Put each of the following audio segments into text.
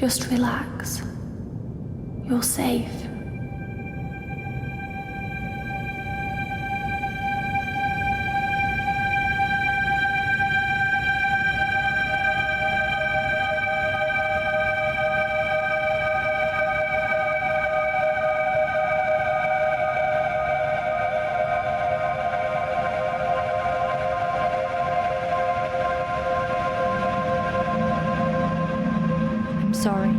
Just relax. You're safe. Sorry,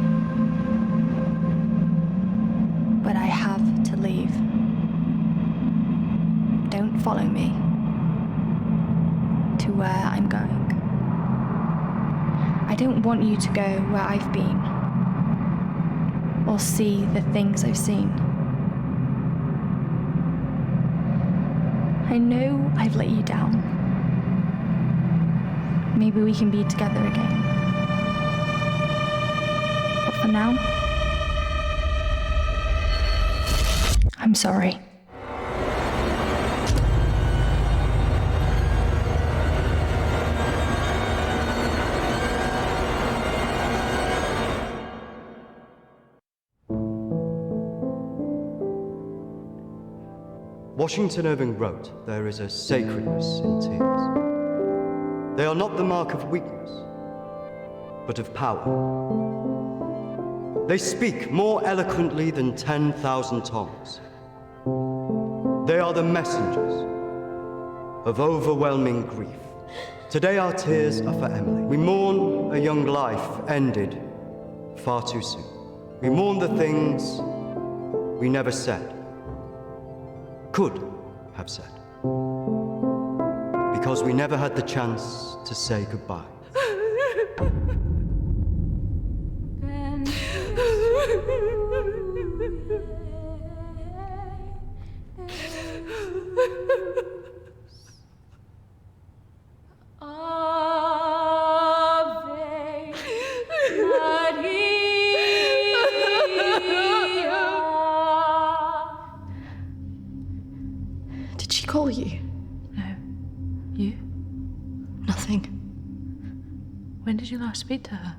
but I have to leave. Don't follow me to where I'm going. I don't want you to go where I've been or see the things I've seen. I know I've let you down. Maybe we can be together again. For now, I'm sorry. Washington Irving wrote, "There is a sacredness in tears. They are not the mark of weakness, but of power. They speak more eloquently than 10,000 tongues. They are the messengers of overwhelming grief. Today our tears are for Emily. We mourn a young life ended far too soon. We mourn the things we never said, could have said, because we never had the chance to say goodbye." Did she call you? No. You? Nothing. When did you last speak to her?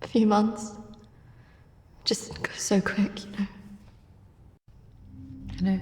A few months. Just goes so quick, you know. I know.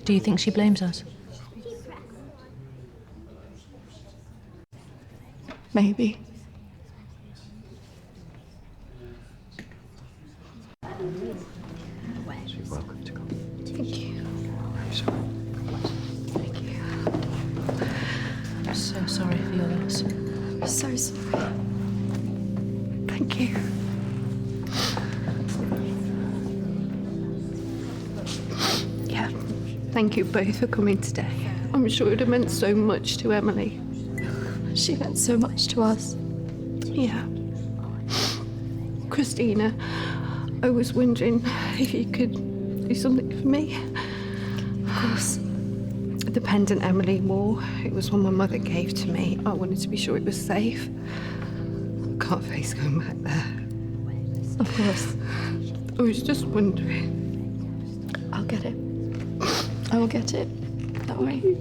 Do you think she blames us? Maybe. You're welcome to come. Thank you. I'm sorry. Thank you. I'm so sorry for your loss. I'm so sorry. Thank you. Yeah. Thank you both for coming today. I'm sure it would have meant so much to Emily. She meant so much to us. Yeah. Christina, I was wondering if you could do something for me. Of course. The pendant Emily wore, it was one my mother gave to me. I wanted to be sure it was safe. I can't face going back there. Of course. I was just wondering. I'll get it. I will get it. Don't worry.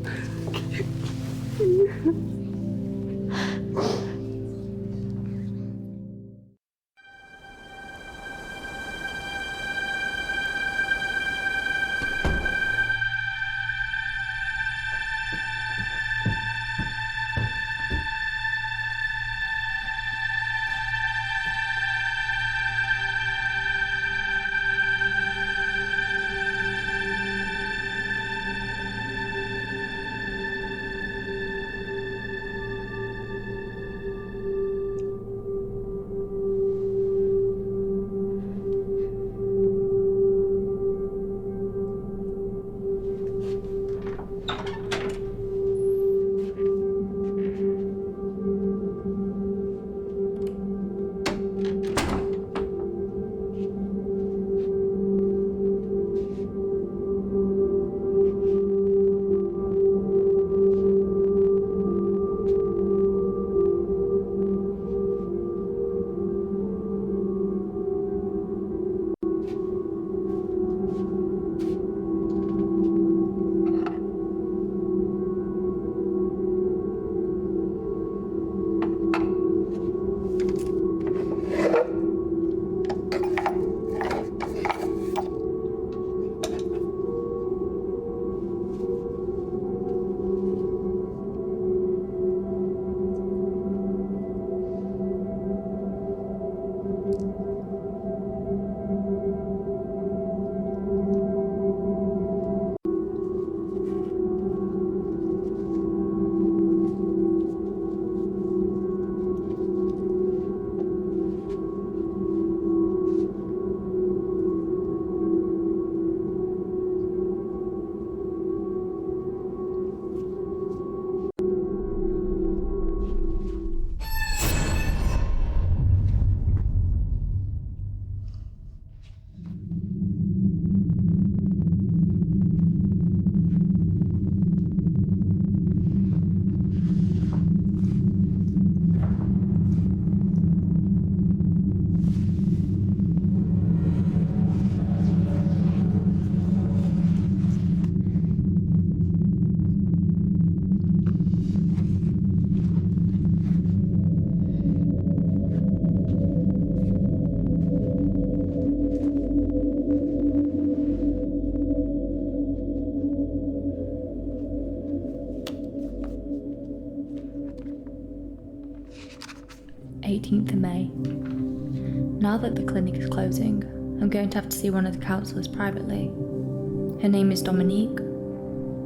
18th of May. Now that the clinic is closing, I'm going to have to see one of the counsellors privately. Her name is Dominique.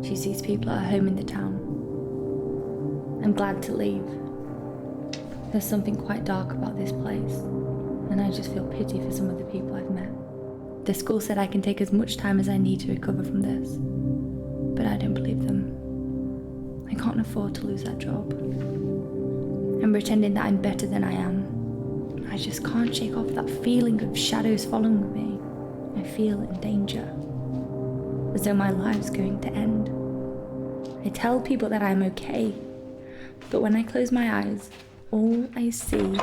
She sees people at her home in the town. I'm glad to leave. There's something quite dark about this place, and I just feel pity for some of the people I've met. The school said I can take as much time as I need to recover from this, but I don't believe them. I can't afford to lose that job. I'm pretending that I'm better than I am. I just can't shake off that feeling of shadows following me. I feel in danger, as though my life's going to end. I tell people that I'm okay, but when I close my eyes, all I see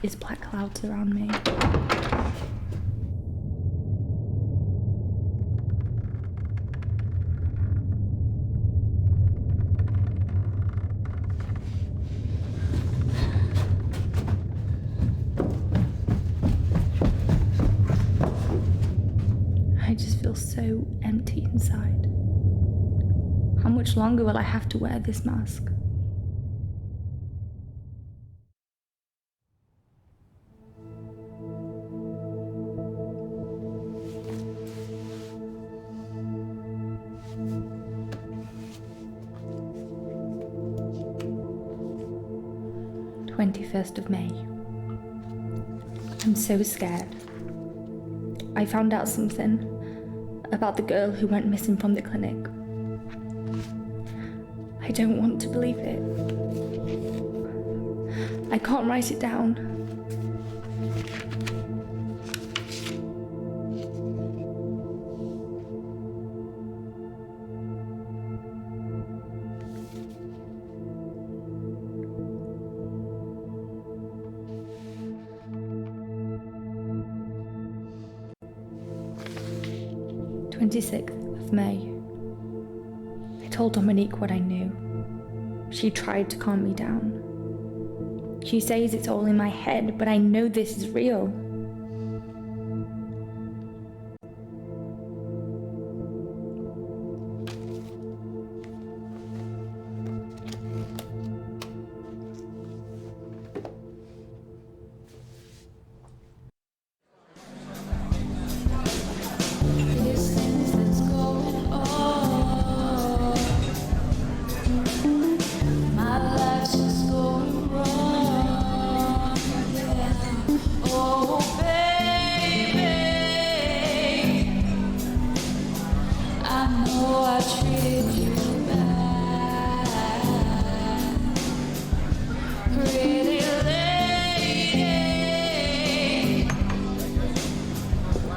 is black clouds around me. I just feel so empty inside. How much longer will I have to wear this mask? of May. I'm so scared. I found out something about the girl who went missing from the clinic. I don't want to believe it. I can't write it down. May. I told Dominique what I knew. She tried to calm me down. She says it's all in my head, but I know this is real.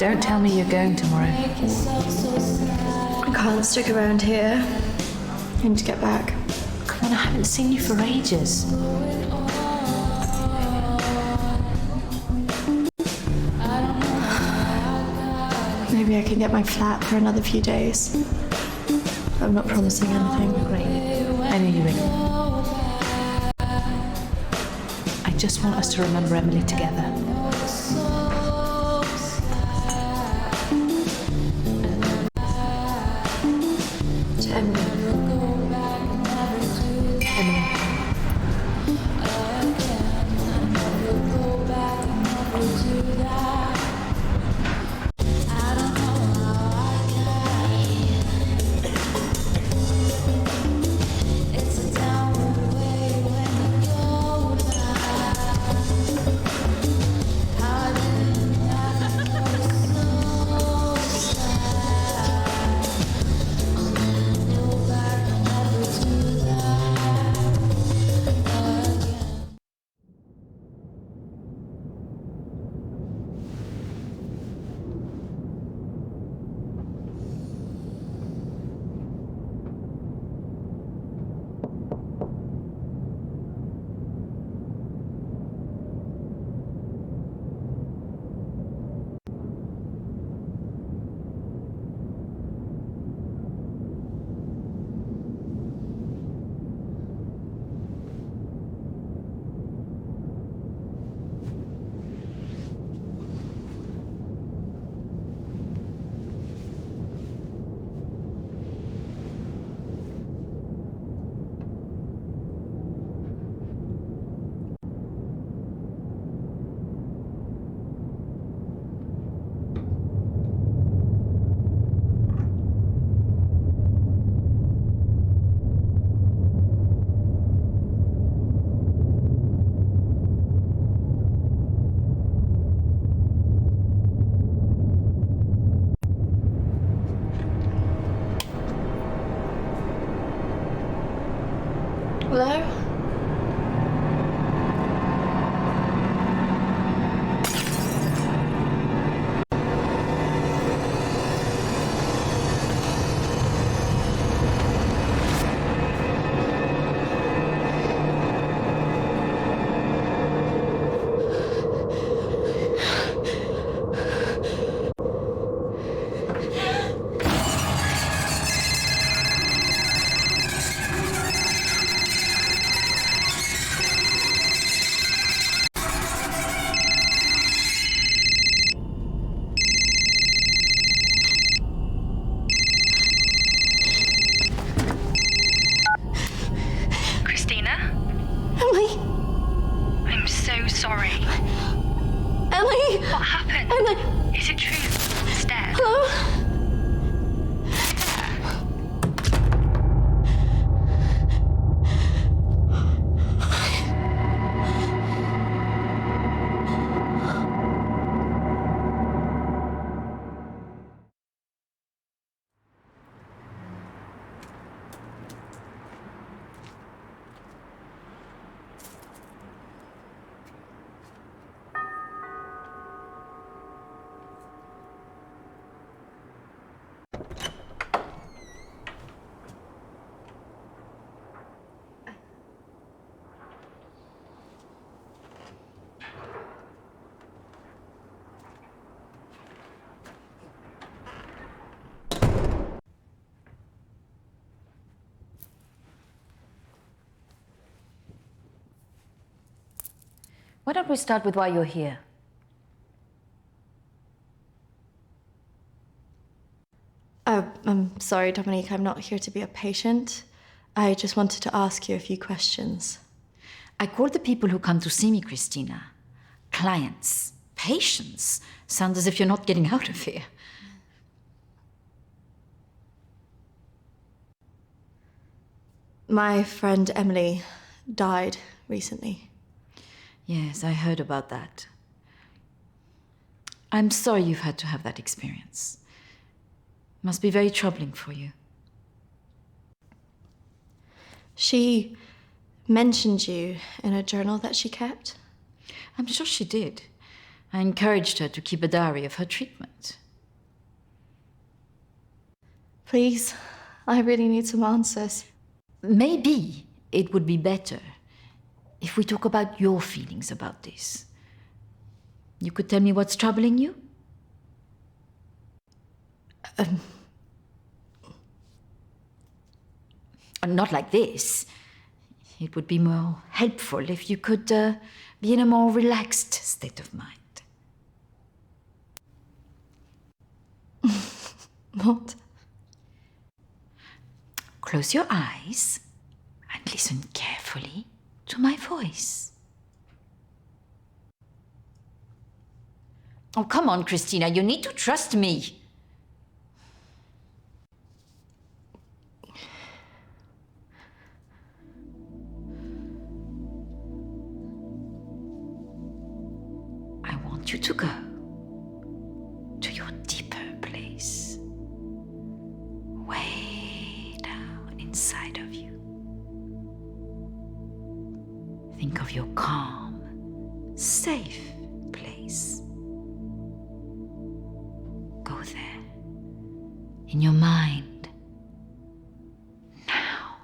Don't tell me you're going tomorrow. I can't stick around here. I need to get back. Come on, I haven't seen you for ages. Maybe I can get my flat for another few days. I'm not promising anything. Great. I knew you would. I just want us to remember Emily together. Hello? Emily! I'm so sorry. Emily! What happened? Emily! Is it true? It's dead. Hello? Why don't we start with why you're here? I'm sorry, Dominique, I'm not here to be a patient. I just wanted to ask you a few questions. I call the people who come to see me, Christina, clients. Patients sound as if you're not getting out of here. My friend Emily died recently. Yes, I heard about that. I'm sorry you've had to have that experience. Must be very troubling for you. She mentioned you in a journal that she kept. I'm sure she did. I encouraged her to keep a diary of her treatment. Please, I really need some answers. Maybe it would be better if we talk about your feelings about this. You could tell me what's troubling you? Not like this. It would be more helpful if you could be in a more relaxed state of mind. What? Close your eyes and listen carefully to my voice. Oh, come on, Christina, you need to trust me. I want you to go to your deeper place, way down inside of you. Think of your calm, safe place. Go there, in your mind, now.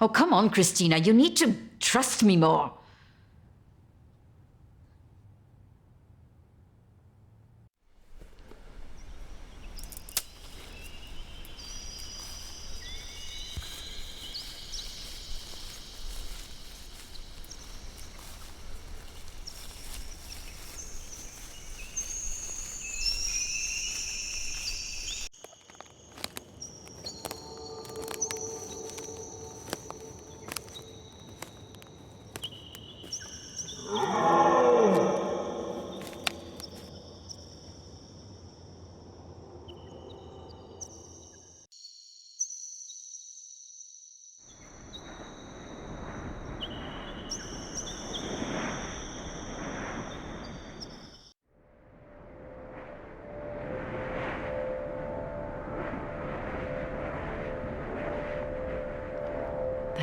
Oh, come on, Christina, you need to trust me more.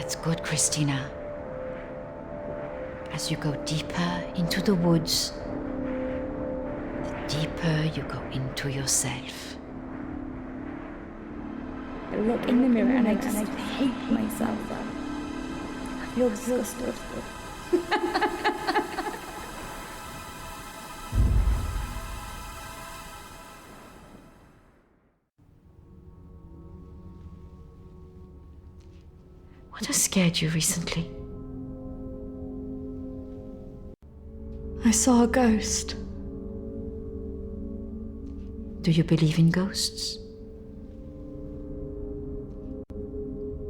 That's good, Christina. As you go deeper into the woods, the deeper you go into yourself. I look in the mirror and I just hate myself. I feel exhausted. What has scared you recently? I saw a ghost. Do you believe in ghosts?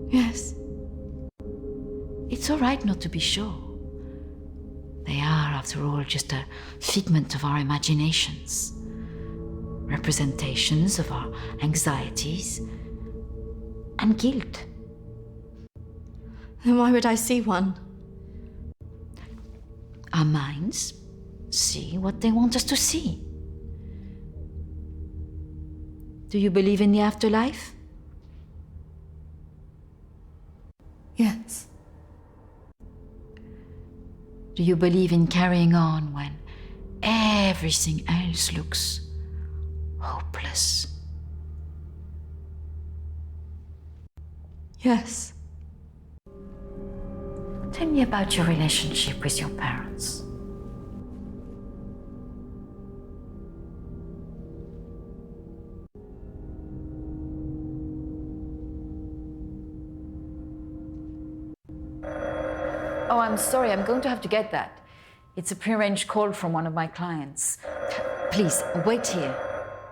Yes. It's all right not to be sure. They are, after all, just a figment of our imaginations. Representations of our anxieties and guilt. Then why would I see one? Our minds see what they want us to see. Do you believe in the afterlife? Yes. Do you believe in carrying on when everything else looks hopeless? Yes. Tell me about your relationship with your parents. Oh, I'm sorry, I'm going to have to get that. It's a prearranged call from one of my clients. Please, wait here.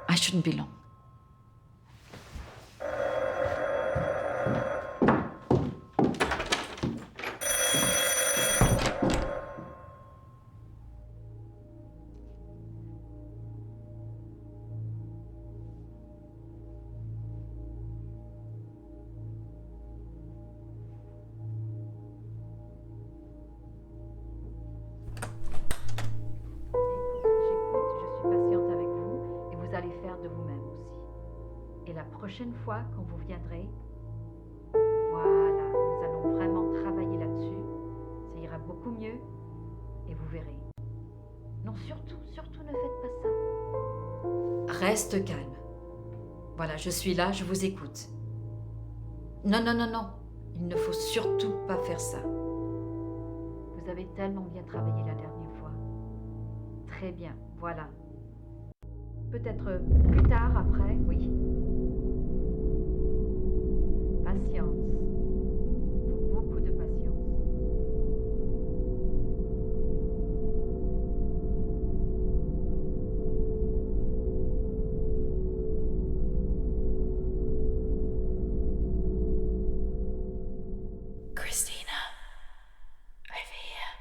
I shouldn't be long. Prochaine fois quand vous viendrez, voilà, nous allons vraiment travailler là-dessus. Ça ira beaucoup mieux et vous verrez. Non, surtout, surtout ne faites pas ça. Reste calme. Voilà, je suis là, je vous écoute. Non, non, non, non, il ne faut surtout pas faire ça. Vous avez tellement bien travaillé la dernière fois. Très bien, voilà. Peut-être plus tard, après, oui. Patience. Faut beaucoup de patience. Christina, over here.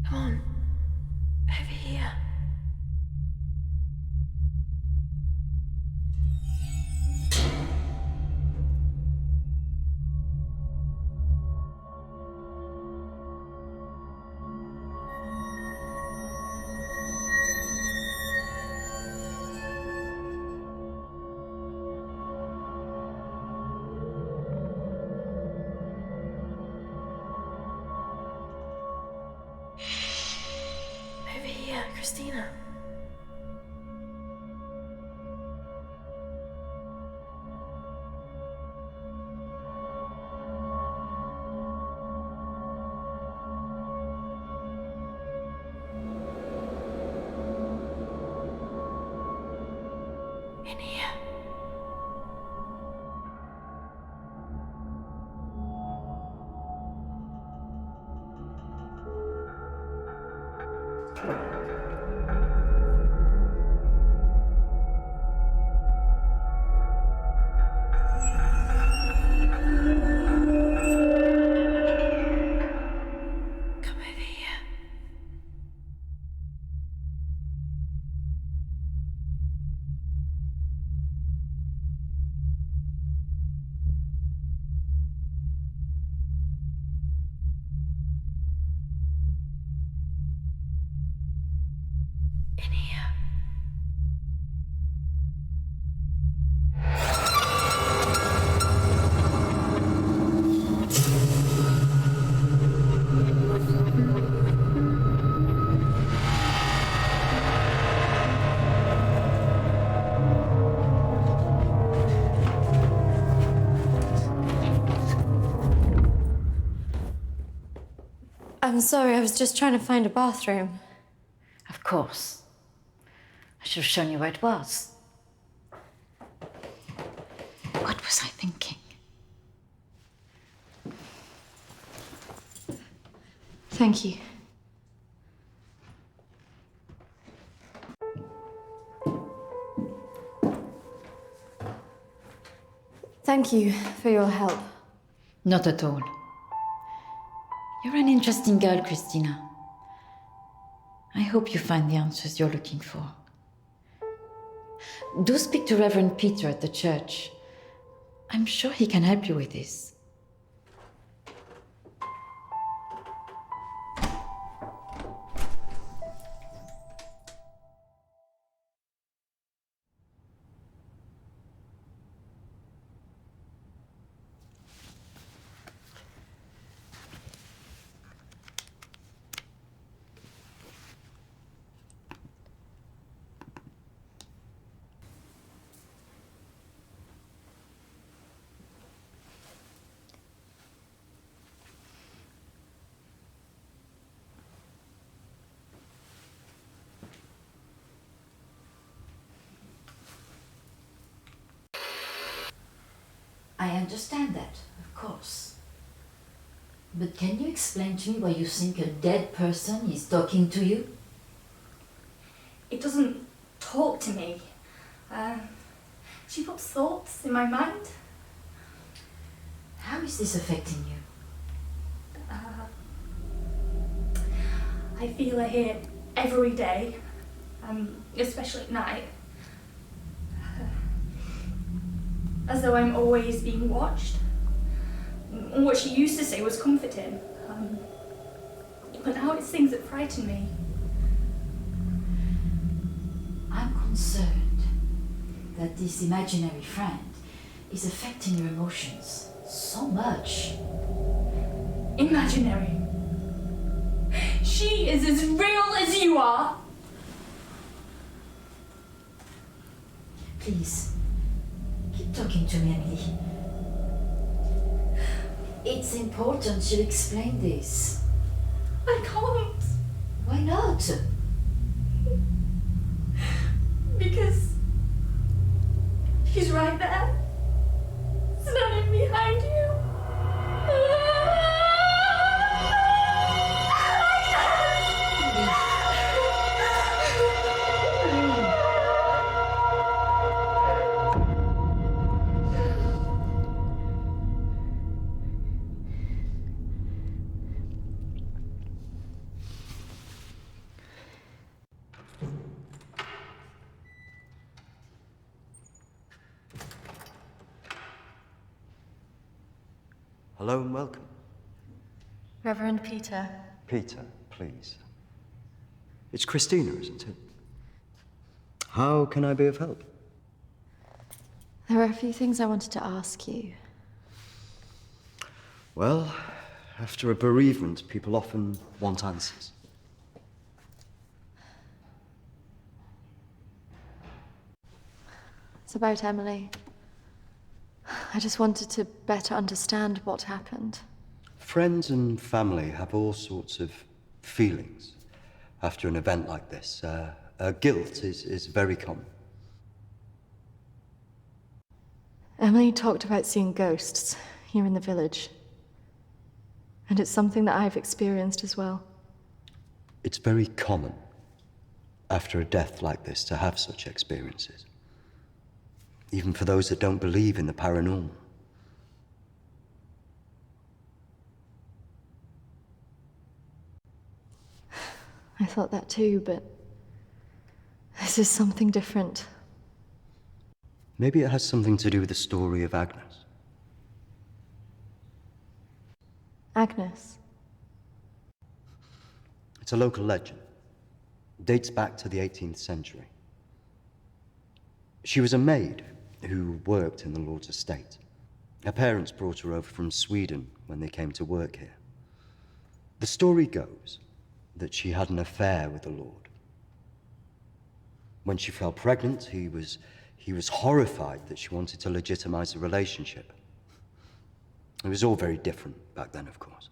Come on, over here. Over here, Christina. In here. here. I'm sorry, I was just trying to find a bathroom. Of course. I should have shown you where it was. What was I thinking? Thank you. Thank you for your help. Not at all. You're an interesting girl, Christina. I hope you find the answers you're looking for. Do speak to Reverend Peter at the church. I'm sure he can help you with this. I understand that, of course. But can you explain to me why you think a dead person is talking to you? It doesn't talk to me. She puts thoughts in my mind. How is this affecting you? I feel her here every day, especially at night. As though I'm always being watched. What she used to say was comforting, but now it's things that frighten me. I'm concerned that this imaginary friend is affecting your emotions so much. Imaginary. She is as real as you are. Please, keep talking to me, Emily. It's important you explain this. I can't. Why not? Because she's right there, standing behind you. Hello and welcome. Reverend Peter. Peter, please. It's Christina, isn't it? How can I be of help? There are a few things I wanted to ask you. Well, after a bereavement, people often want answers. It's about Emily. I just wanted to better understand what happened. Friends and family have all sorts of feelings after an event like this. Guilt is very common. Emily talked about seeing ghosts here in the village. And it's something that I've experienced as well. It's very common after a death like this to have such experiences. Even for those that don't believe in the paranormal. I thought that too, but this is something different. Maybe it has something to do with the story of Agnes. Agnes. It's a local legend. dates back to the 18th century. She was a maid who worked in the Lord's estate. Her parents brought her over from Sweden when they came to work here. The story goes that she had an affair with the Lord. When she fell pregnant, he was horrified that she wanted to legitimize the relationship. It was all very different back then, of course.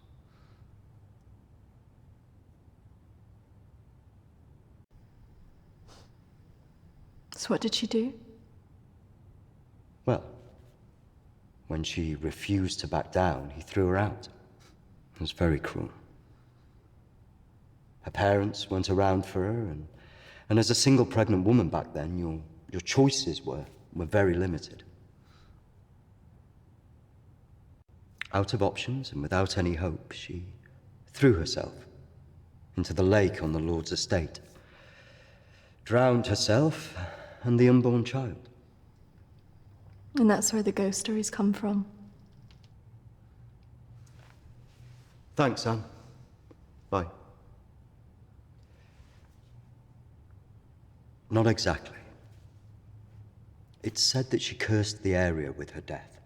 So what did she do? Well, when she refused to back down, he threw her out. It was very cruel. Her parents weren't around for her, and as a single pregnant woman back then, your choices were very limited. Out of options and without any hope, she threw herself into the lake on the Lord's estate, drowned herself and the unborn child. And that's where the ghost stories come from. Thanks, Anne. Bye. Not exactly. It's said that she cursed the area with her death,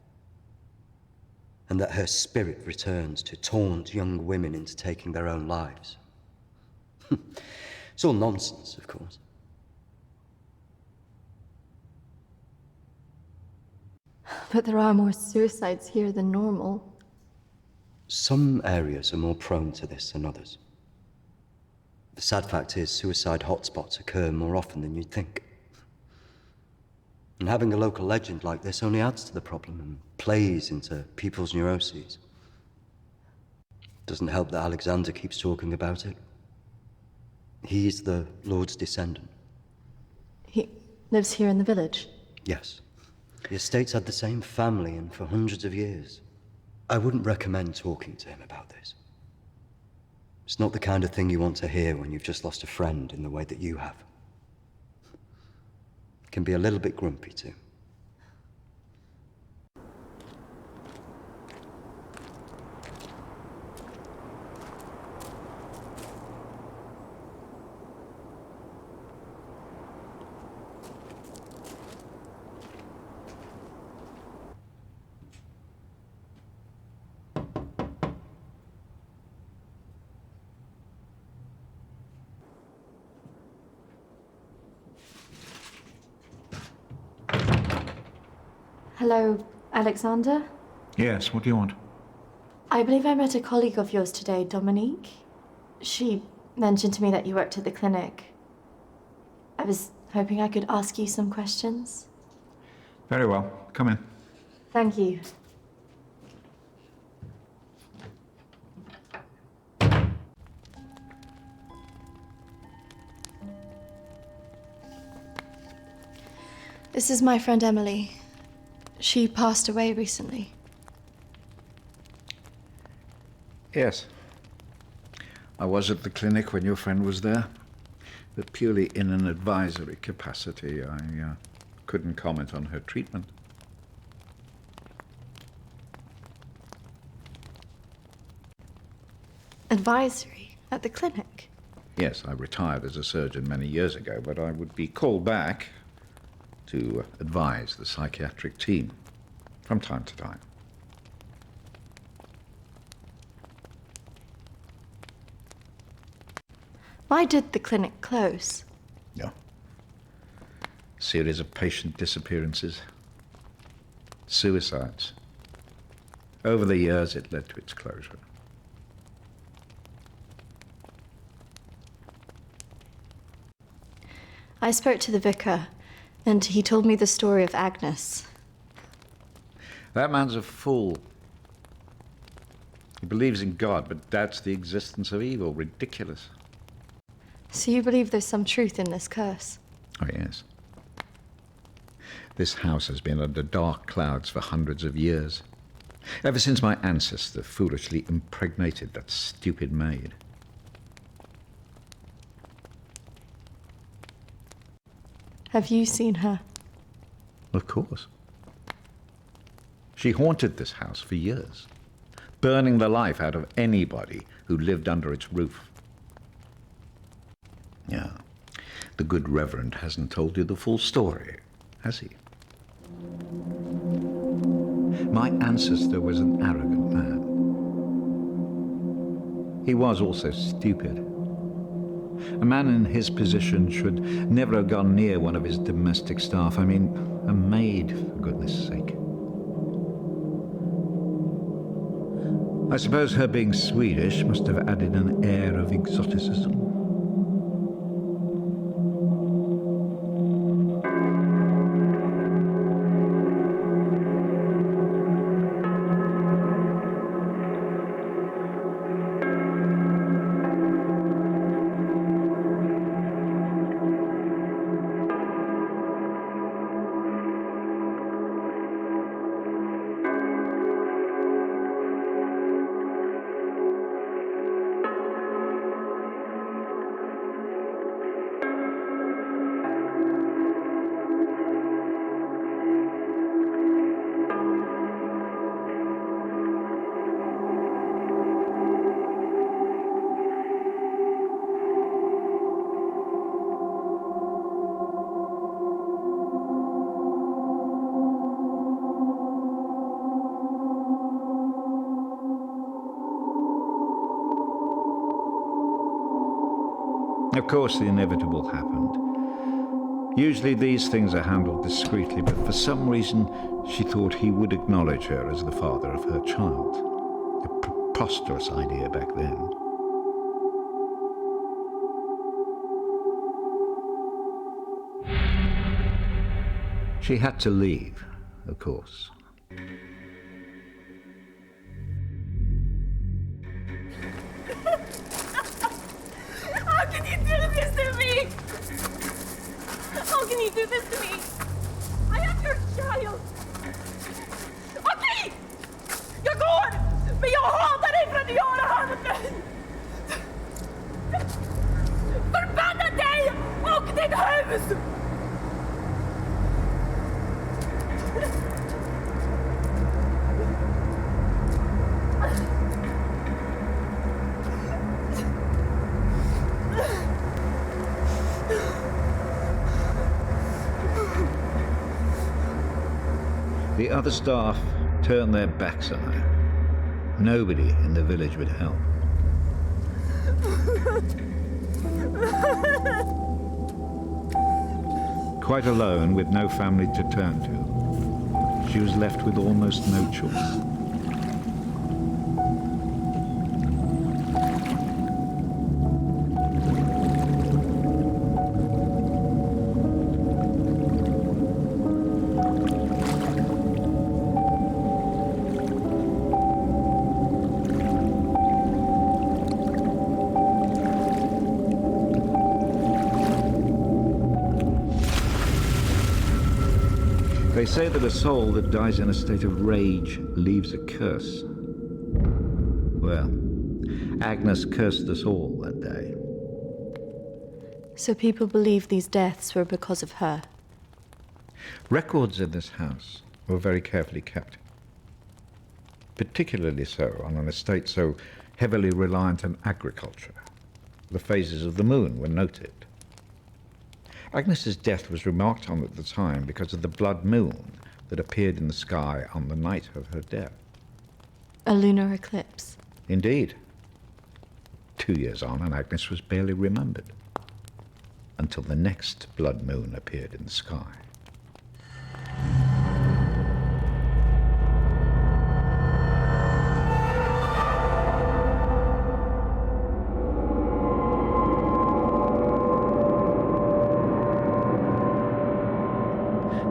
and that her spirit returns to taunt young women into taking their own lives. It's all nonsense, of course. But there are more suicides here than normal. Some areas are more prone to this than others. The sad fact is, suicide hotspots occur more often than you'd think. And having a local legend like this only adds to the problem and plays into people's neuroses. Doesn't help that Alexander keeps talking about it. He's the Lord's descendant. He lives here in the village? Yes. The estate's had the same family and for hundreds of years. I wouldn't recommend talking to him about this. It's not the kind of thing you want to hear when you've just lost a friend in the way that you have. It can be a little bit grumpy too. Hello, Alexander? Yes, what do you want? I believe I met a colleague of yours today, Dominique. She mentioned to me that you worked at the clinic. I was hoping I could ask you some questions. Very well. Come in. Thank you. This is my friend Emily. She passed away recently. Yes. I was at the clinic when your friend was there, but purely in an advisory capacity. I couldn't comment on her treatment. Advisory? At the clinic? Yes, I retired as a surgeon many years ago, but I would be called back to advise the psychiatric team from time to time. Why did the clinic close? Yeah. Series of patient disappearances. Suicides. Over the years, it led to its closure. I spoke to the vicar, and he told me the story of Agnes. That man's a fool. He believes in God, but doubts the existence of evil. Ridiculous. So you believe there's some truth in this curse? Oh, yes. This house has been under dark clouds for hundreds of years. Ever since my ancestor foolishly impregnated that stupid maid. Have you seen her? Of course. She haunted this house for years, burning the life out of anybody who lived under its roof. Yeah, The good Reverend hasn't told you the full story, has he? My ancestor was an arrogant man. He was also stupid. A man in his position should never have gone near one of his domestic staff. I mean, a maid, for goodness sake. I suppose her being Swedish must have added an air of exoticism. Of course, the inevitable happened. Usually these things are handled discreetly, but for some reason she thought he would acknowledge her as the father of her child. A preposterous idea back then. She had to leave, of course. How can you do this to me? How can you do this to me? I am your child. Okej! Jag går! Men jag hatar dig för att göra honom. Förbanna dig och ditt hus! The other staff turned their backs on her. Nobody in the village would help. Quite alone, with no family to turn to, she was left with almost no choice. They say that a soul that dies in a state of rage leaves a curse. Well, Agnes cursed us all that day. So people believe these deaths were because of her. Records in this house were very carefully kept. Particularly so on an estate so heavily reliant on agriculture. The phases of the moon were noted. Agnes's death was remarked on at the time because of the blood moon that appeared in the sky on the night of her death. A lunar eclipse. Indeed. 2 years on, and Agnes was barely remembered until the next blood moon appeared in the sky.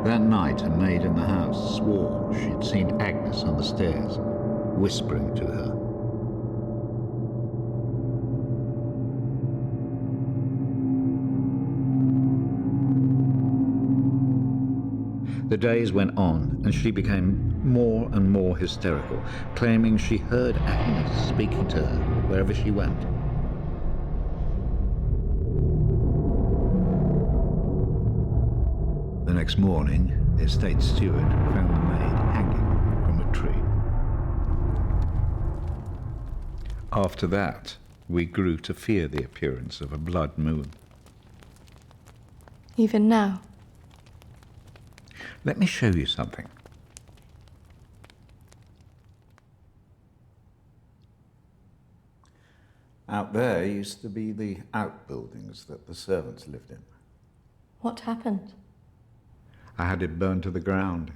That night, a maid in the house swore she'd seen Agnes on the stairs, whispering to her. The days went on, and she became more and more hysterical, claiming she heard Agnes speaking to her wherever she went. The next morning, the estate steward found the maid hanging from a tree. After that, we grew to fear the appearance of a blood moon. Even now? Let me show you something. Out there used to be the outbuildings that the servants lived in. What happened? I had it burned to the ground.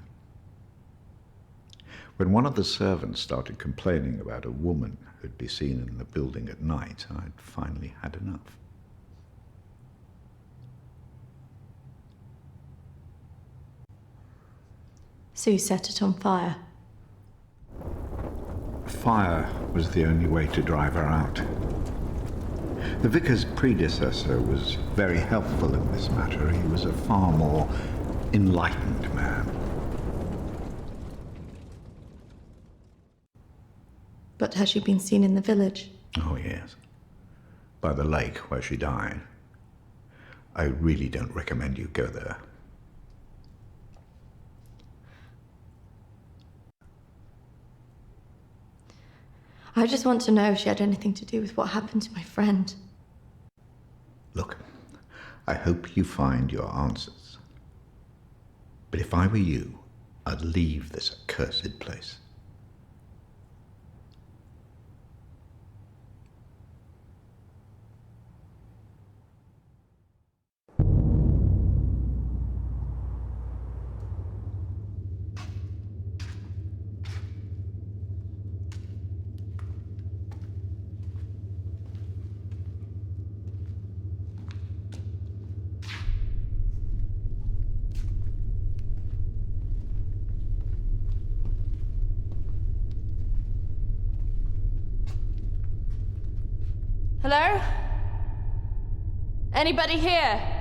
When one of the servants started complaining about a woman who'd be seen in the building at night, I'd finally had enough. So you set it on fire? Fire was the only way to drive her out. The vicar's predecessor was very helpful in this matter. He was a far more enlightened man. But has she been seen in the village? Oh, yes. By the lake where she died. I really don't recommend you go there. I just want to know if she had anything to do with what happened to my friend. Look, I hope you find your answers. But if I were you, I'd leave this accursed place. Hello? Anybody here?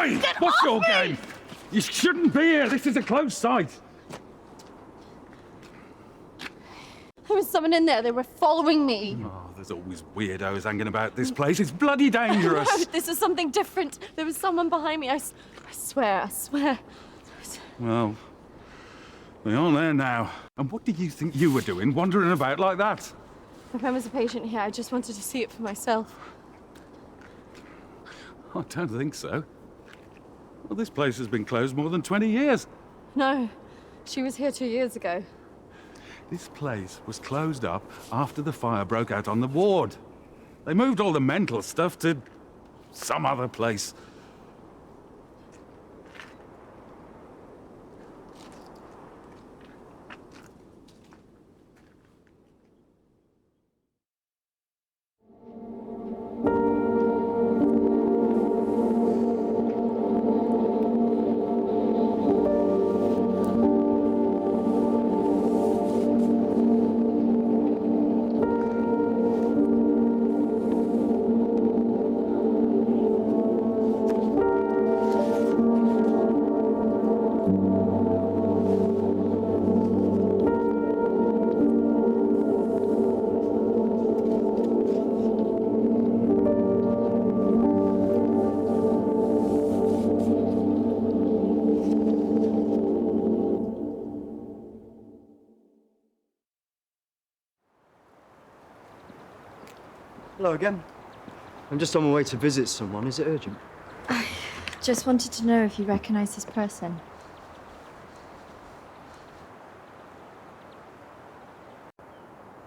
Oi! What's your game? You shouldn't be here. This is a closed site. There was someone in there. They were following me. Oh, there's always weirdos hanging about this place. It's bloody dangerous. No, this is something different. There was someone behind me. I swear. Well, we are there now. And what did you think you were doing, wandering about like that? My friend was a patient here. I just wanted to see it for myself. I don't think so. Well, this place has been closed more than 20 years. No, she was here 2 years ago. This place was closed up after the fire broke out on the ward. They moved all the mental stuff to some other place. Hello again. I'm just on my way to visit someone. Is it urgent? Just wanted to know if you recognize this person.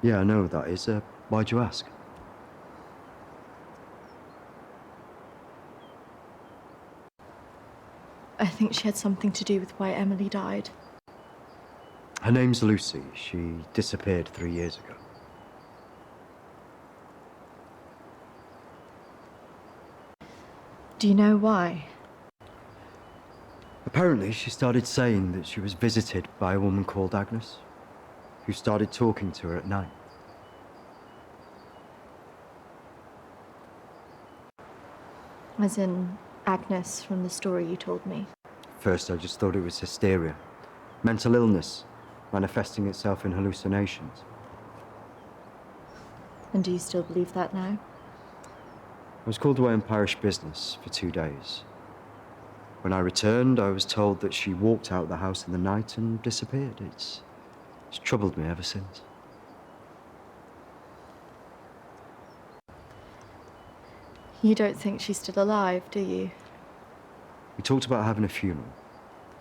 Yeah, I know who that is. Why'd you ask? I think she had something to do with why Emily died. Her name's Lucy. She disappeared 3 years ago. Do you know why? Apparently, she started saying that she was visited by a woman called Agnes, who started talking to her at night. As in Agnes from the story you told me. First, I just thought it was hysteria, mental illness, manifesting itself in hallucinations. And do you still believe that now? I was called away on parish business for 2 days. When I returned, I was told that she walked out of the house in the night and disappeared. It's troubled me ever since. You don't think she's still alive, do you? We talked about having a funeral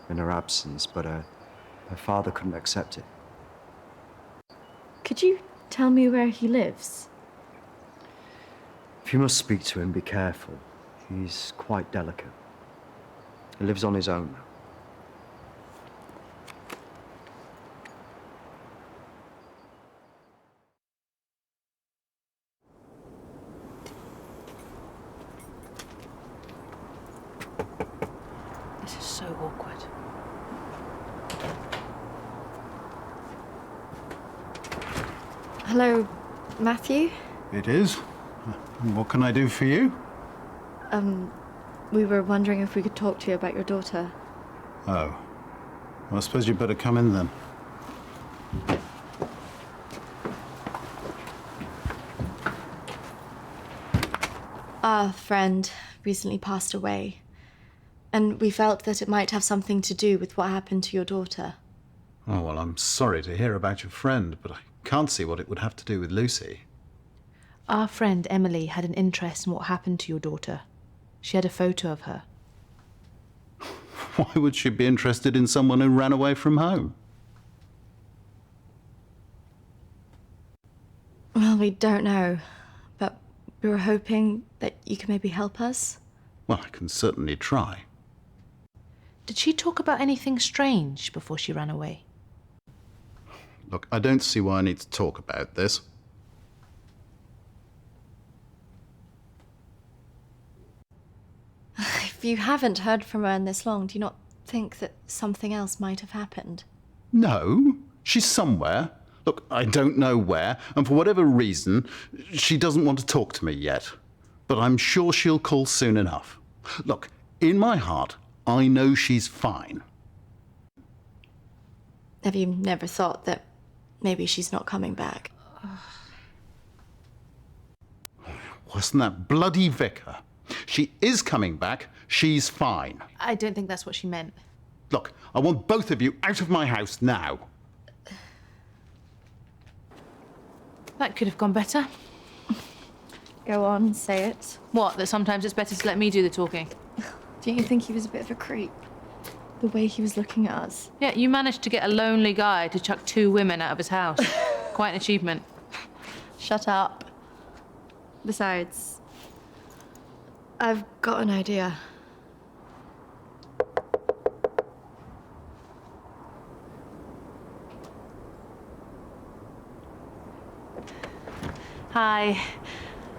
in her absence, but her father couldn't accept it. Could you tell me where he lives? If you must speak to him, be careful. He's quite delicate. He lives on his own now. This is so awkward. Hello, Matthew? It is. What can I do for you? We were wondering if we could talk to you about your daughter. Oh. Well, I suppose you'd better come in then. Our friend recently passed away, and we felt that it might have something to do with what happened to your daughter. Oh, well, I'm sorry to hear about your friend, but I can't see what it would have to do with Lucy. Our friend Emily had an interest in what happened to your daughter. She had a photo of her. Why would she be interested in someone who ran away from home? Well, we don't know, but we were hoping that you could maybe help us. Well, I can certainly try. Did she talk about anything strange before she ran away? Look, I don't see why I need to talk about this. If you haven't heard from her in this long, do you not think that something else might have happened? No, she's somewhere. Look, I don't know where, and for whatever reason, she doesn't want to talk to me yet. But I'm sure she'll call soon enough. Look, in my heart, I know she's fine. Have you never thought that maybe she's not coming back? Wasn't that bloody vicar? She is coming back. She's fine. I don't think that's what she meant. Look, I want both of you out of my house now. That could have gone better. Go on, say it. What, that sometimes it's better to let me do the talking? Don't you think he was a bit of a creep? The way he was looking at us. Yeah, you managed to get a lonely guy to chuck 2 women out of his house. Quite an achievement. Shut up. Besides, I've got an idea. Hi.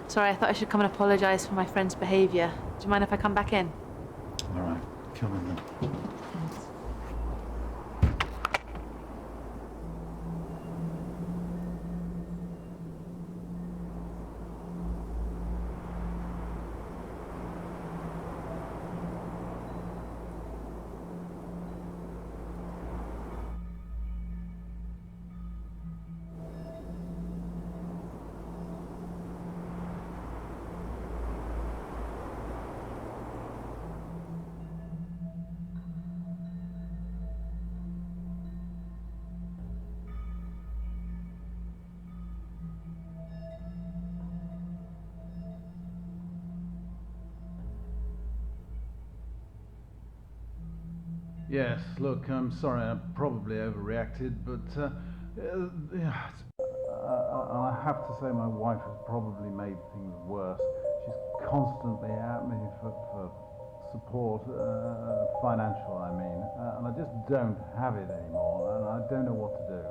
Sorry, I thought I should come and apologise for my friend's behaviour. Do you mind if I come back in? All right, come in then. Yes, look, I'm sorry, I probably overreacted, but I have to say my wife has probably made things worse. She's constantly at me for support, financial, I mean, and I just don't have it anymore, and I don't know what to do.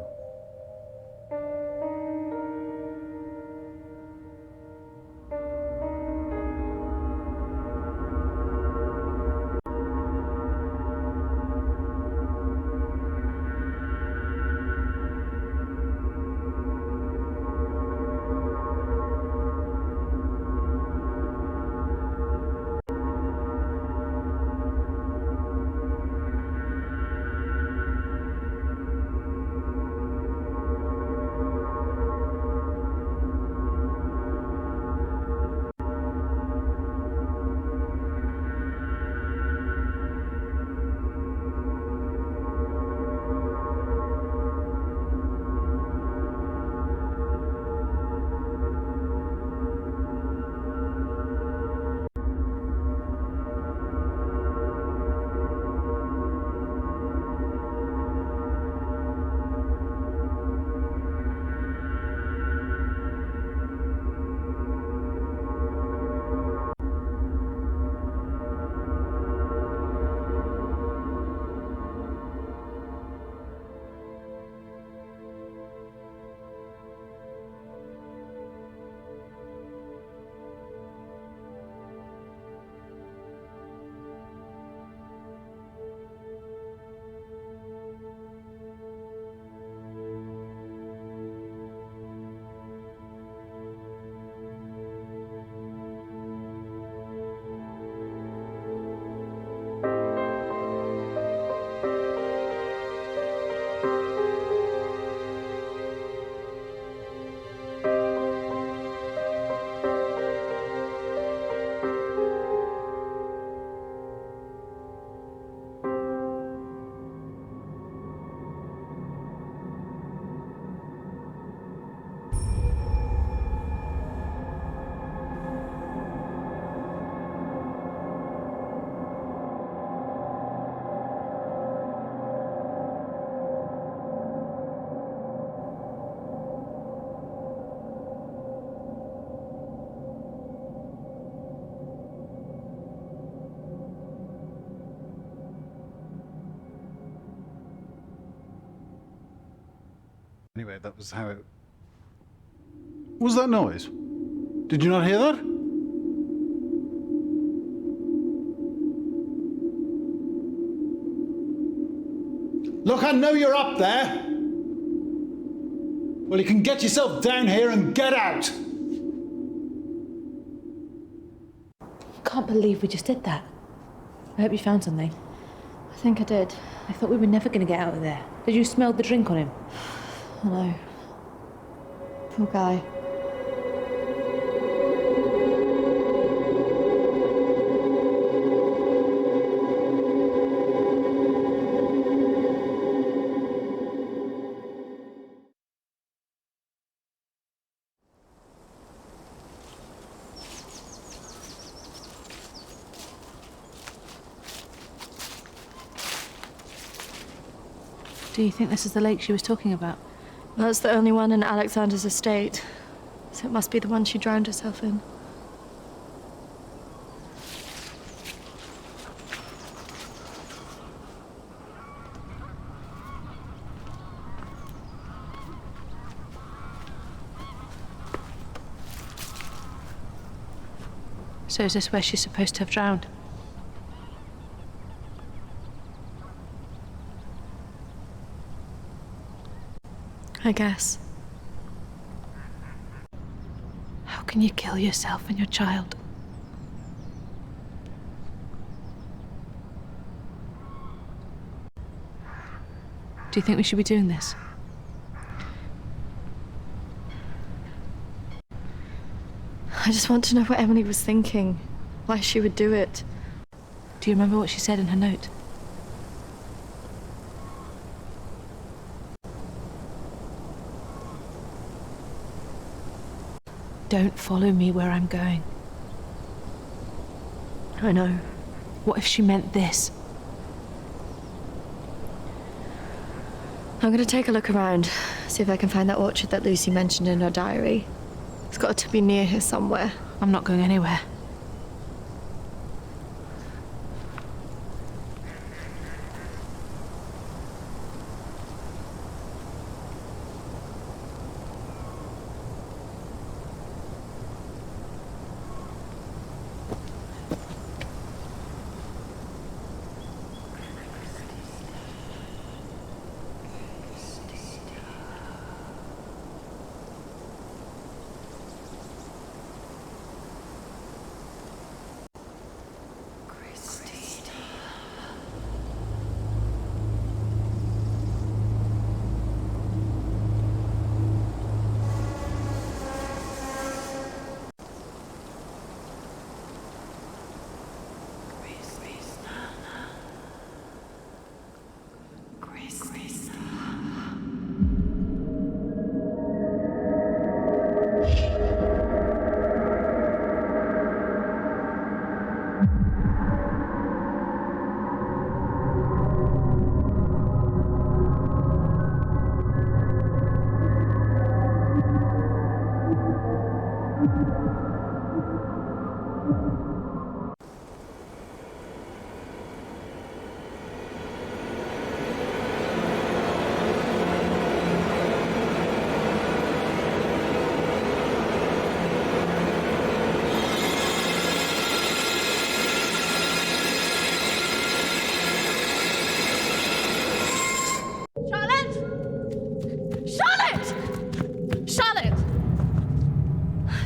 Anyway, that was how it... What was that noise? Did you not hear that? Look, I know you're up there. Well, you can get yourself down here and get out. Can't believe we just did that. I hope you found something. I think I did. I thought we were never going to get out of there. Did you smell the drink on him? No. Poor guy. Do you think this is the lake she was talking about? That's the only one in Alexander's estate, so it must be the one she drowned herself in. So is this where she's supposed to have drowned? I guess. How can you kill yourself and your child? Do you think we should be doing this? I just want to know what Emily was thinking, why she would do it. Do you remember what she said in her note? Don't follow me where I'm going. I know. What if she meant this? I'm gonna take a look around, see if I can find that orchard that Lucy mentioned in her diary. It's got to be near here somewhere. I'm not going anywhere.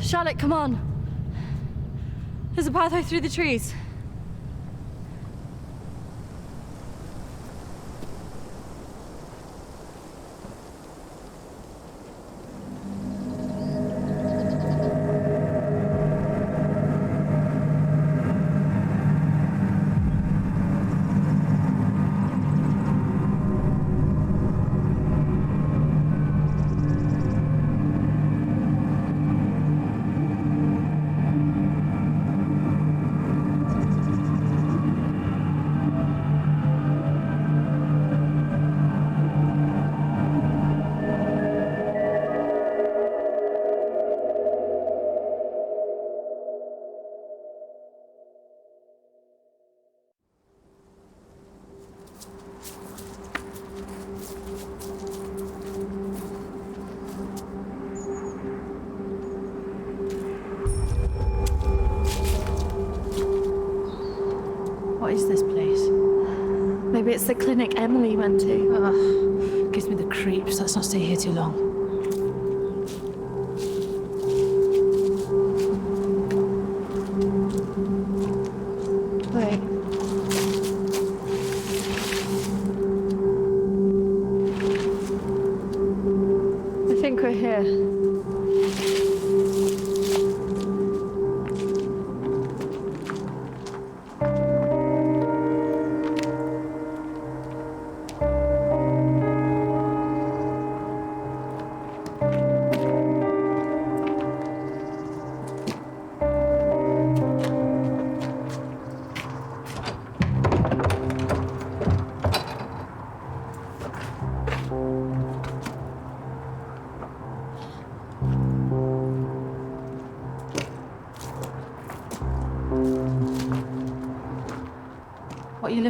Charlotte, come on. There's a pathway through the trees. What is this place? Maybe it's the clinic Emily went to. Ugh, gives me the creeps. Let's not stay here too long. Wait.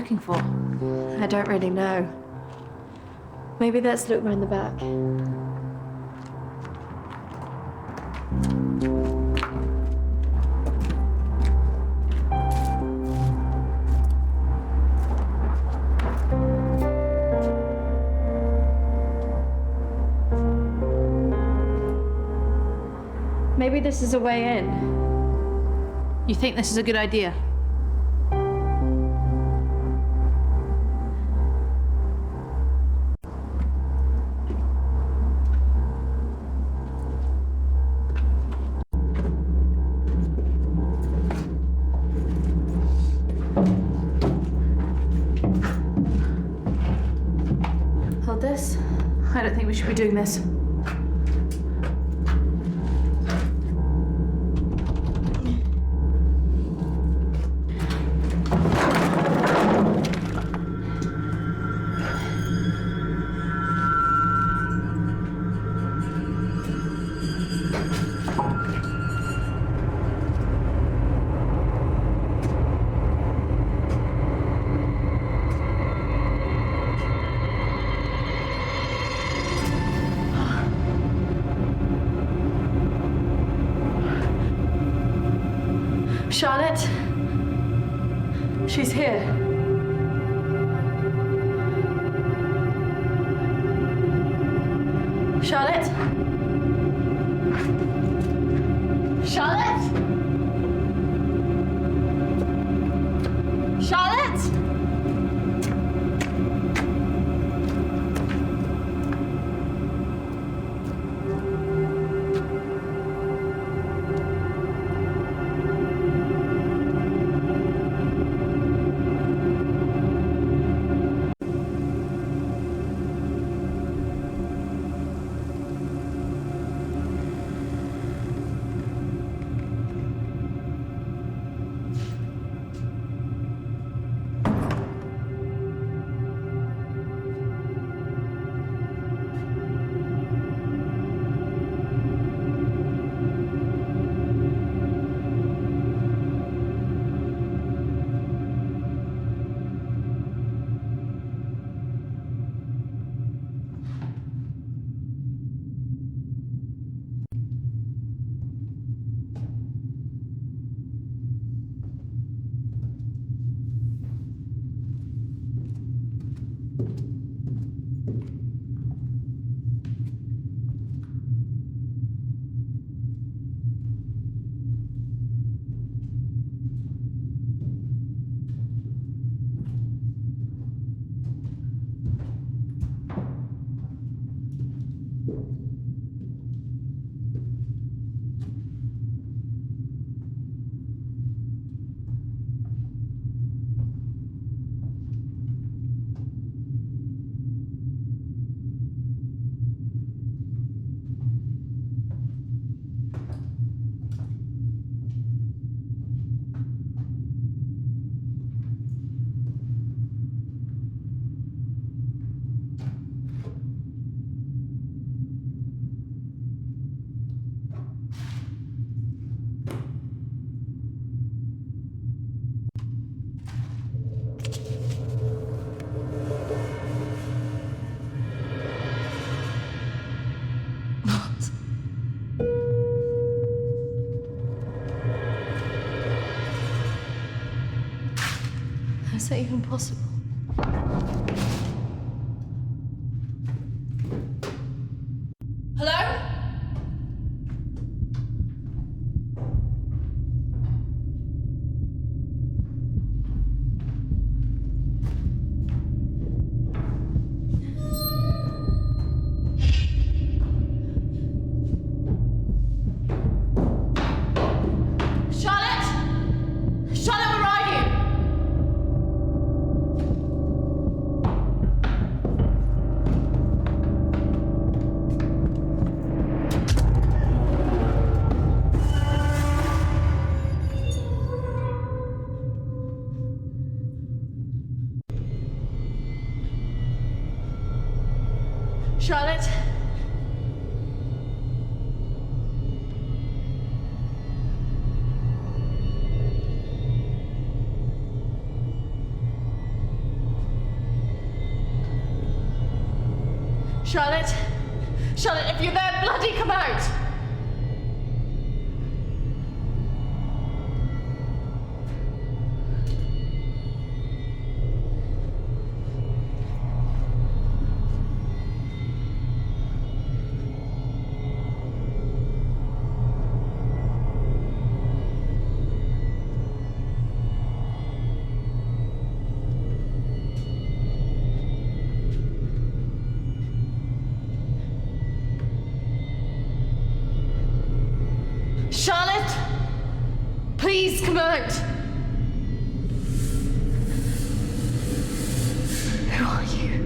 looking for? I don't really know. Maybe let's look round the back. Maybe this is a way in. You think this is a good idea? Hold this. I don't think we should be doing this. Charlotte? She's here. Charlotte? Charlotte? Charlotte? Is that even possible? Hello? Charlotte? Charlotte, where are you? Charlotte? Charlotte! Charlotte, if you're there, bloody come out! Charlotte! Please come out! Who are you?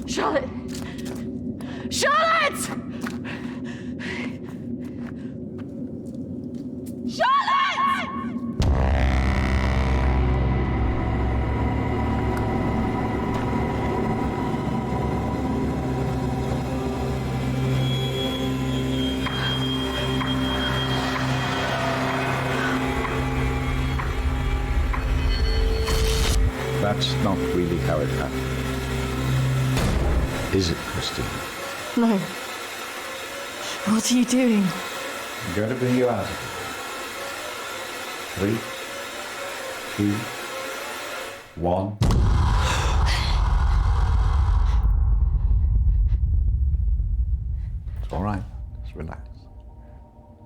Charlotte! Charlotte! Charlotte! That's not really how it happened. Is it, Christine? No. What are you doing? I'm going to bring you out of it. 3, 2, 1. It's all right. Just relax.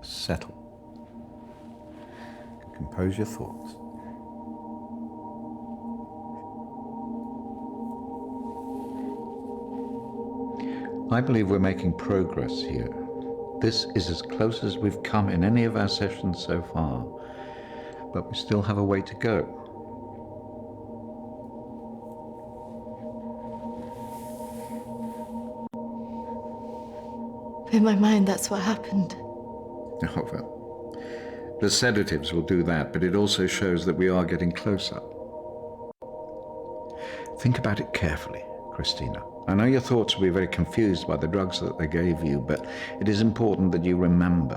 Settle. Compose your thoughts. I believe we're making progress here. This is as close as we've come in any of our sessions so far, but we still have a way to go. In my mind, that's what happened. Oh, well, the sedatives will do that, but it also shows that we are getting closer. Think about it carefully, Christina. I know your thoughts will be very confused by the drugs that they gave you, but it is important that you remember.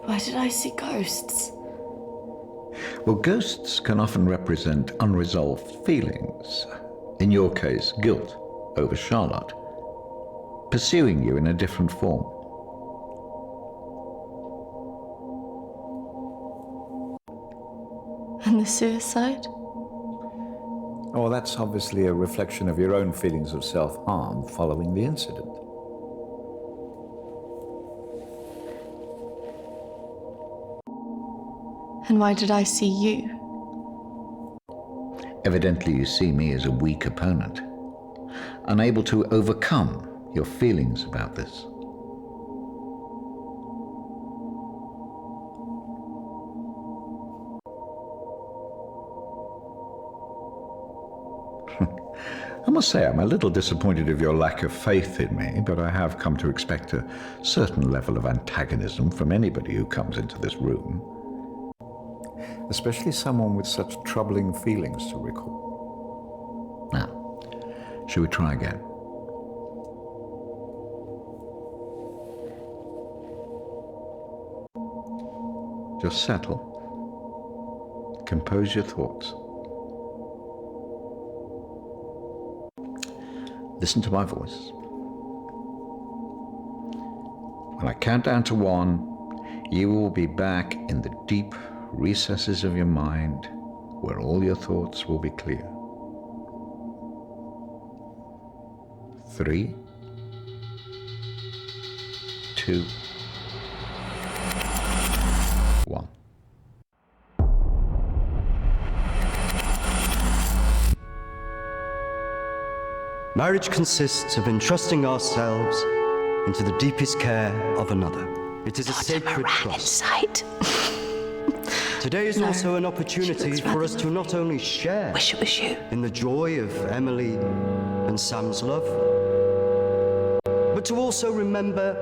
Why did I see ghosts? Well, ghosts can often represent unresolved feelings. In your case, guilt over Charlotte, pursuing you in a different form. And the suicide? Oh, that's obviously a reflection of your own feelings of self-harm following the incident. And why did I see you? Evidently, you see me as a weak opponent, unable to overcome your feelings about this. I must say I'm a little disappointed of your lack of faith in me, but I have come to expect a certain level of antagonism from anybody who comes into this room. Especially someone with such troubling feelings to recall. Now, shall we try again? Just settle. Compose your thoughts. Listen to my voice. When I count down to 1, you will be back in the deep recesses of your mind where all your thoughts will be clear. 3, 2, 1. Marriage consists of entrusting ourselves into the deepest care of another. It is a sacred trust. Today is also an opportunity for us to not only share in the joy of Emily and Sam's love, but to also remember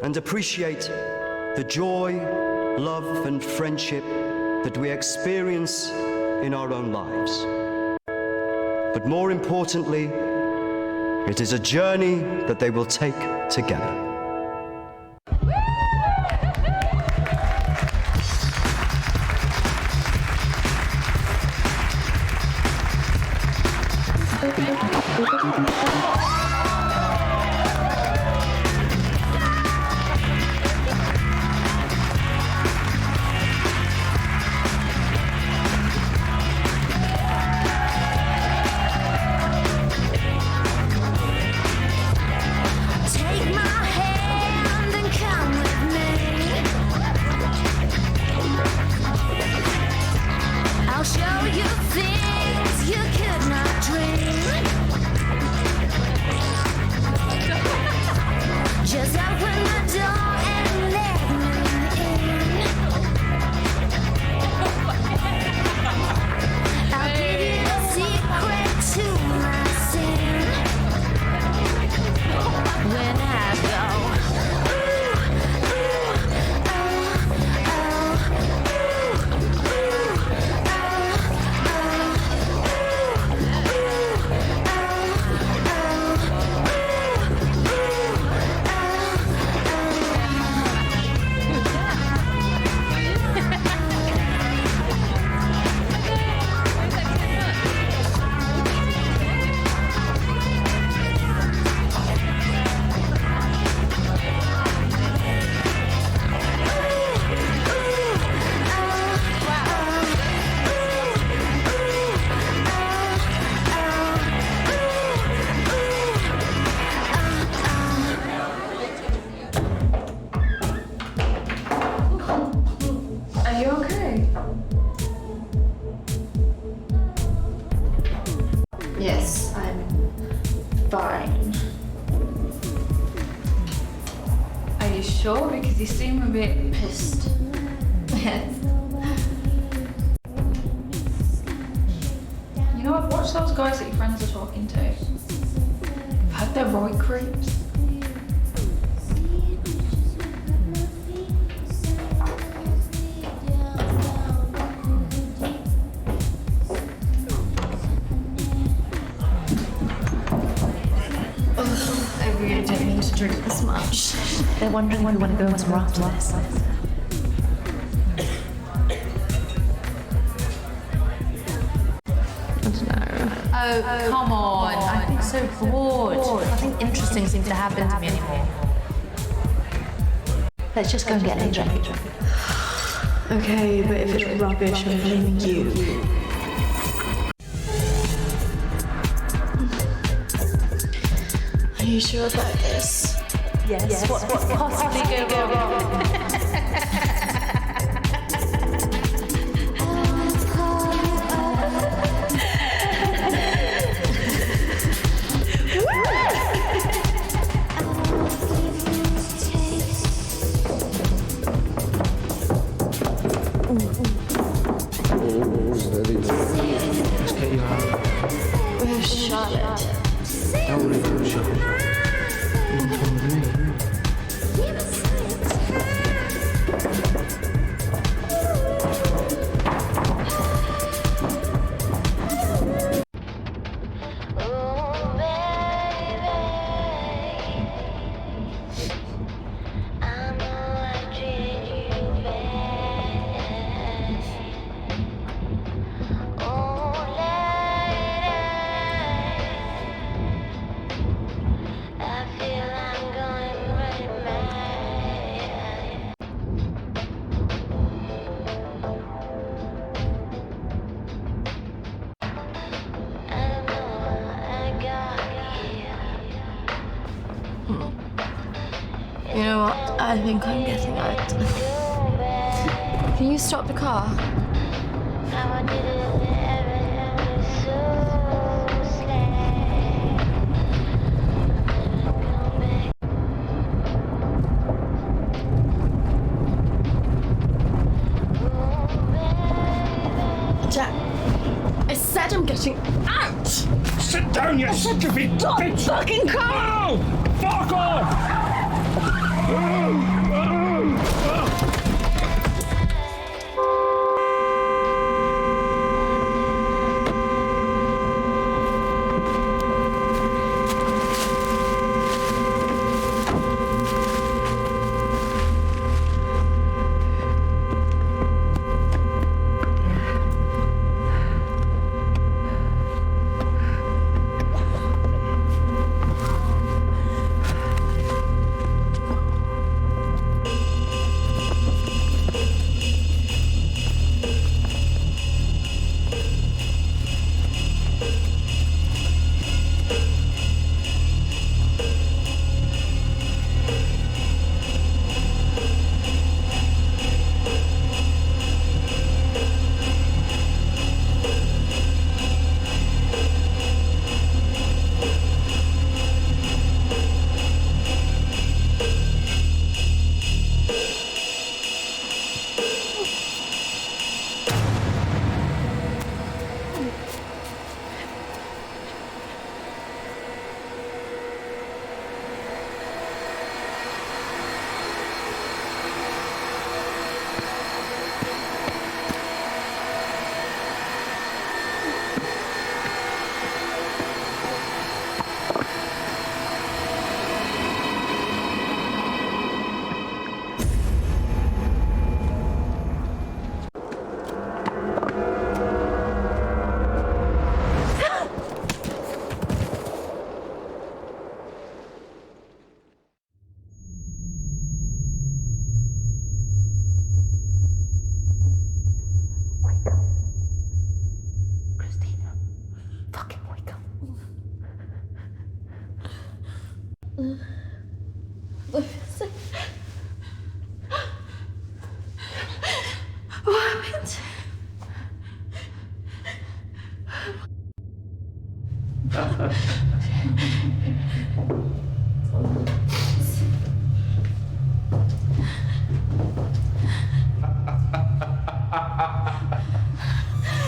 and appreciate the joy, love, and friendship that we experience in our own lives. But more importantly, it is a journey that they will take together. Yes, I'm fine. Are you sure? Because you seem a bit Pissed. Yes. You know, I've watched those guys that your friends are talking to. I've heard they're right creeps. I really didn't mean to drink this much. They're wondering if you want to go somewhere after this. Oh, come on. I've been so bored. Nothing interesting seems to happen to me anymore. Let's just go and get a drink. Okay, but if it's rubbish, I'm blaming you. Are you sure about this? Yes. What could possibly go wrong? Where's Charlotte? Don't worry about Charlotte. Come with me. You know what? I think I'm getting out. Can you stop the car? down, you stupid bitch! Fucking come! Oh, fuck off!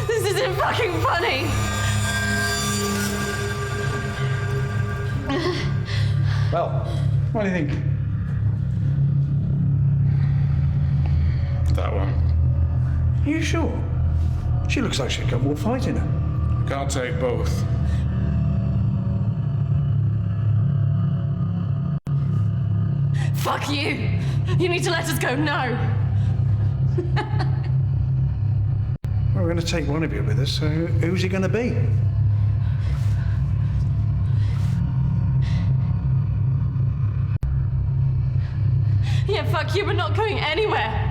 This isn't fucking funny! Well, what do you think? That one. Are you sure? She looks like she's got more fight in her. Can't take both. Fuck you! You need to let us go now! Well, we're going to take one of you with us, so who's it going to be? Yeah, fuck you, we're not going anywhere!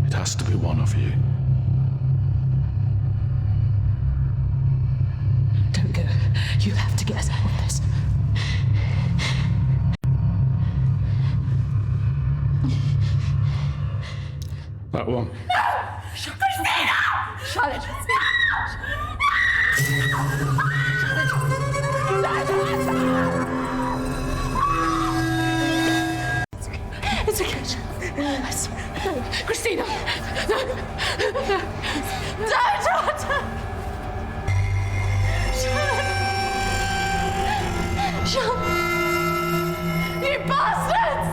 It has to be one of you. Don't go. You have to get us out of this. That one. No! Christina! Charlotte! It's okay. I swear. Christina! No! Don't! Charlotte! You bastards!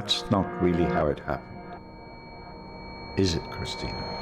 that's not really how it happened. Is it, Christina?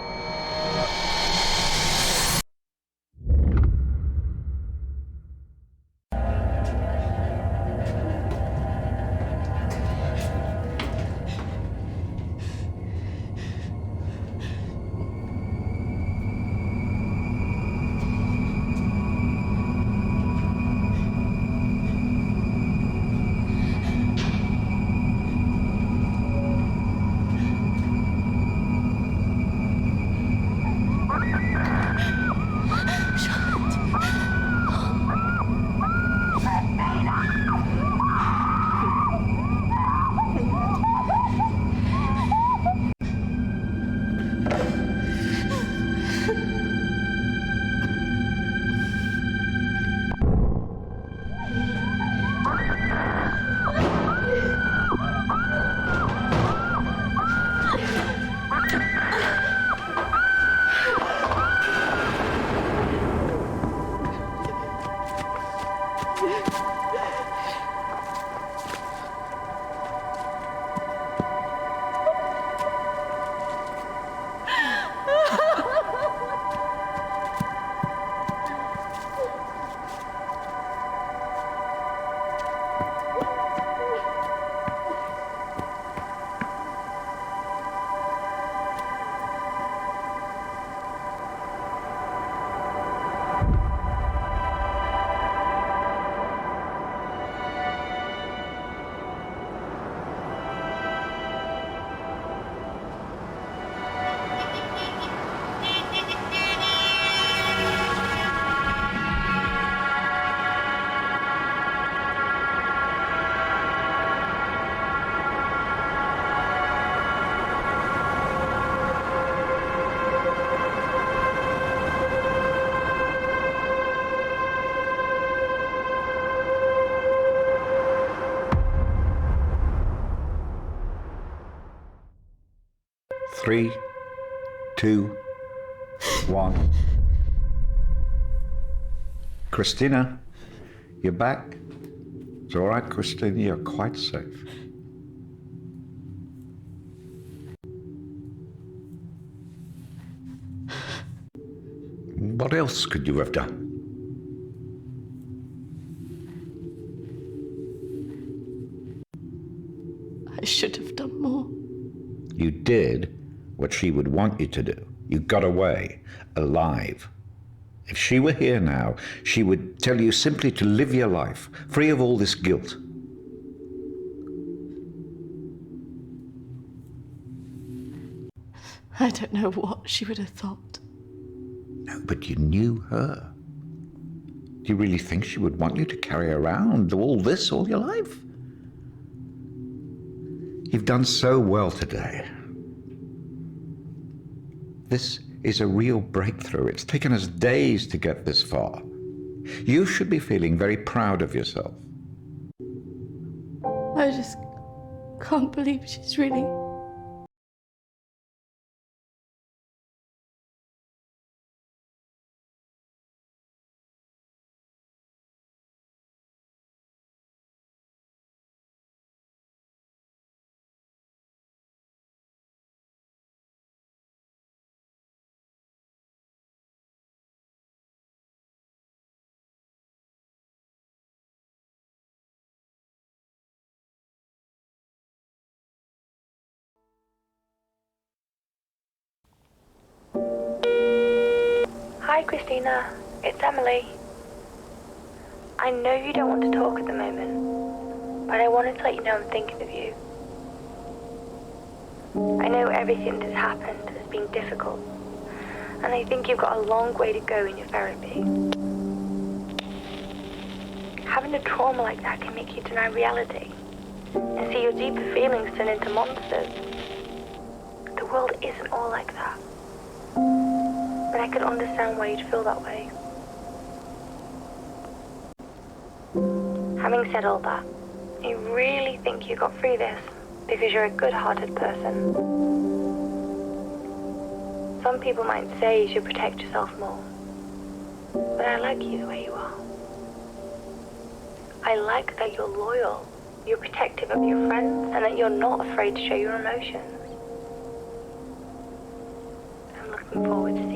Three, 2, 1. Christina, you're back. It's all right, Christina, you're quite safe. What else could you have done? I should have done more. You did what she would want you to do. You got away, alive. If she were here now, she would tell you simply to live your life, free of all this guilt. I don't know what she would have thought. No, but you knew her. Do you really think she would want you to carry around all this all your life? You've done so well today. This is a real breakthrough. It's taken us days to get this far. You should be feeling very proud of yourself. I just can't believe she's really... Hi Christina, it's Emily. I know you don't want to talk at the moment, but I wanted to let you know I'm thinking of you. I know everything that's happened has been difficult, and I think you've got a long way to go in your therapy. Having a trauma like that can make you deny reality and see your deeper feelings turn into monsters. The world isn't all like that. But I could understand why you'd feel that way. Having said all that, I really think you got through this because you're a good-hearted person. Some people might say you should protect yourself more, but I like you the way you are. I like that you're loyal you're protective of your friends and that you're not afraid to show your emotions. I'm looking forward to